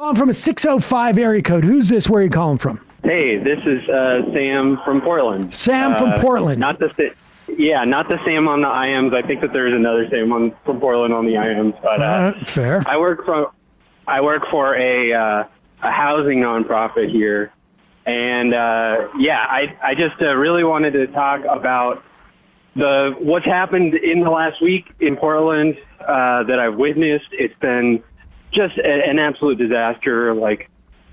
calling from a 605 area code. Who's this? Where are you calling from? Hey, this is Sam from Portland. Sam from Portland. Not the Sam on the IMs. I think that there's another Sam from Portland on the IMs. But fair. I work for a housing nonprofit here, and I just really wanted to talk about what's happened in the last week in Portland that I've witnessed. It's been just an absolute disaster. Like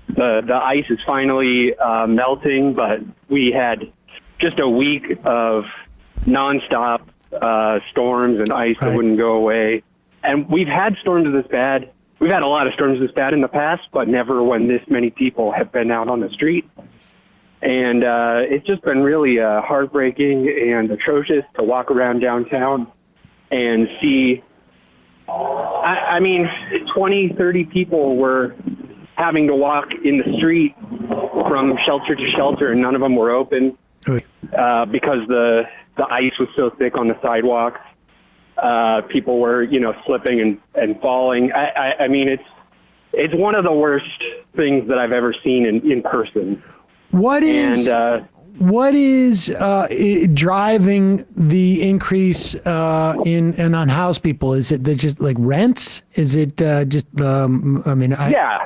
the ice is finally melting, but we had just a week of nonstop storms and ice that wouldn't go away. And we've had storms this bad. We've had a lot of storms this bad in the past, but never when this many people have been out on the street. And it's just been really heartbreaking and atrocious to walk around downtown and see, 20, 30 people were having to walk in the street from shelter to shelter, and none of them were open because the ice was so thick on the sidewalks. People were, slipping and falling. I mean, it's one of the worst things that I've ever seen in person. What is driving the increase in unhoused people? Is it just like rents? Is it just Yeah,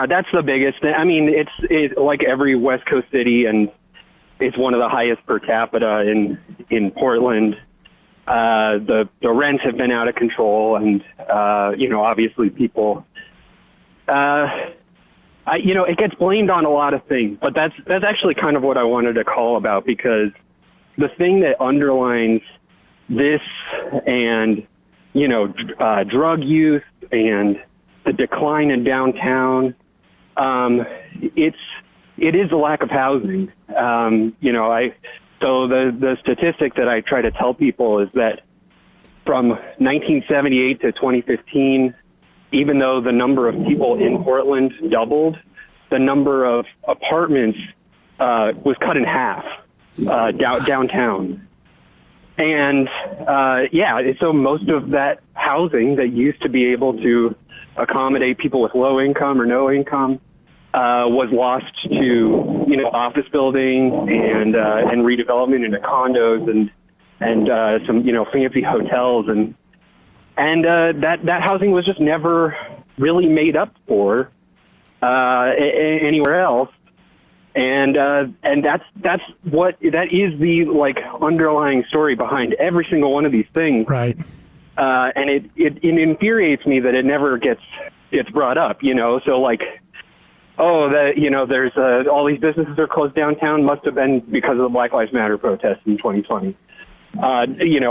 that's the biggest thing. I mean, it's like every West Coast city, and it's one of the highest per capita in Portland. The rents have been out of control, and obviously people. It gets blamed on a lot of things, but that's actually kind of what I wanted to call about, because the thing that underlines this and, drug use and the decline in downtown, it is a lack of housing. So the statistic that I try to tell people is that from 1978 to 2015, even though the number of people in Portland doubled, the number of apartments was cut in half downtown. And so most of that housing that used to be able to accommodate people with low income or no income was lost to office building and redevelopment into condos and some fancy hotels and that housing was just never really made up for anywhere else, and that is the underlying story behind every single one of these things. Right. And it infuriates me that it never gets brought up. So there's all these businesses are closed downtown. Must have been because of the Black Lives Matter protests in 2020.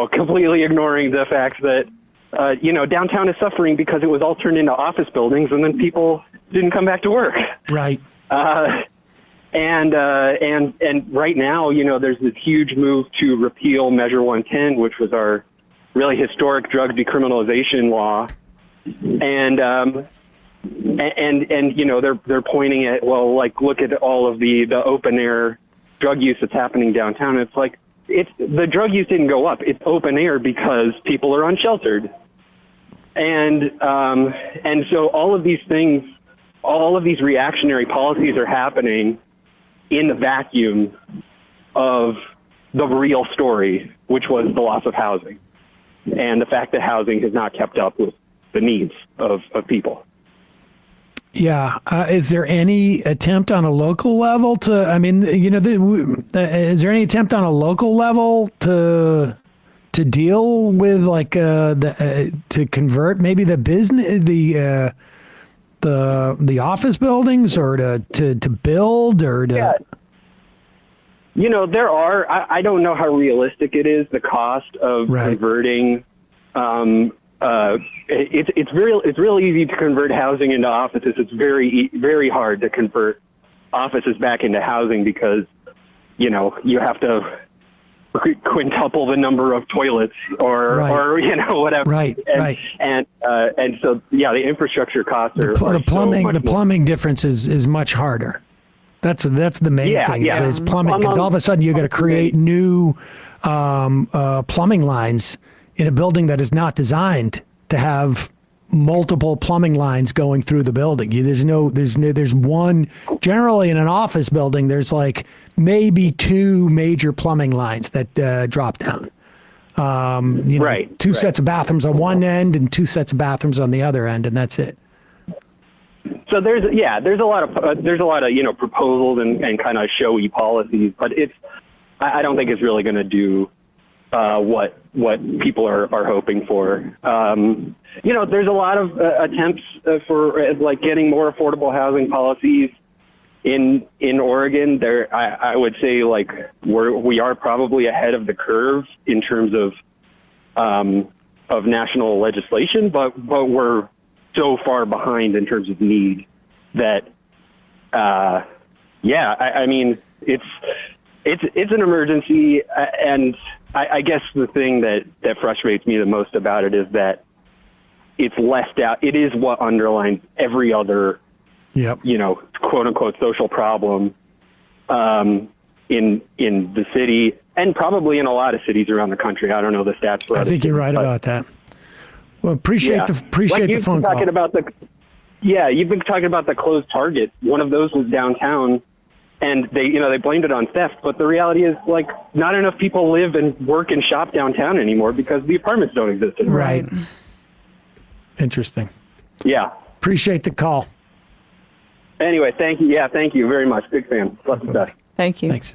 Completely ignoring the fact that. Downtown is suffering because it was all turned into office buildings, and then people didn't come back to work. Right. And right now, there's this huge move to repeal Measure 110, which was our really historic drug decriminalization law. And they're pointing at, look at all of the open air drug use that's happening downtown. It's like, the drug use didn't go up. It's open air because people are unsheltered. And so all of these things, all of these reactionary policies are happening in the vacuum of the real story, which was the loss of housing and the fact that housing has not kept up with the needs of people. Yeah. Is there any attempt on a local level to, is there any attempt on a local level to deal with to convert maybe the business, the office buildings, or to build or to? Yeah. There are, I don't know how realistic it is, the cost of converting, it's real easy to convert housing into offices. It's very, very hard to convert offices back into housing because, you have to quintuple the number of toilets or whatever. Right. And so, the infrastructure costs are the plumbing. So much the plumbing difference is much harder. That's the main thing. Is plumbing, because all of a sudden you got to create new plumbing lines in a building that is not designed to have multiple plumbing lines going through the building. There's one, generally in an office building, there's like maybe two major plumbing lines that drop down. Right. Two sets of bathrooms on one end and two sets of bathrooms on the other end, and that's it. So there's a lot of proposals and kind of showy policies, but I don't think it's really going to do what people are hoping for. There's a lot of attempts for like getting more affordable housing policies in Oregon. There, I would say like we are probably ahead of the curve in terms of national legislation, but we're so far behind in terms of need that I mean it's an emergency, and I guess the thing that frustrates me the most about it is that it's left out. It is what underlines every other, quote unquote social problem in the city, and probably in a lot of cities around the country. I don't know the stats for. I think you're right about that. Well, appreciate the phone call. You've been talking about the closed Target. One of those was downtown. And they blamed it on theft, but the reality is, like, not enough people live and work and shop downtown anymore because the apartments don't exist anymore. Right. Interesting. Yeah. Appreciate the call. Anyway, thank you. Yeah, thank you very much. Big fan. Bless the best. Thank you. Thanks.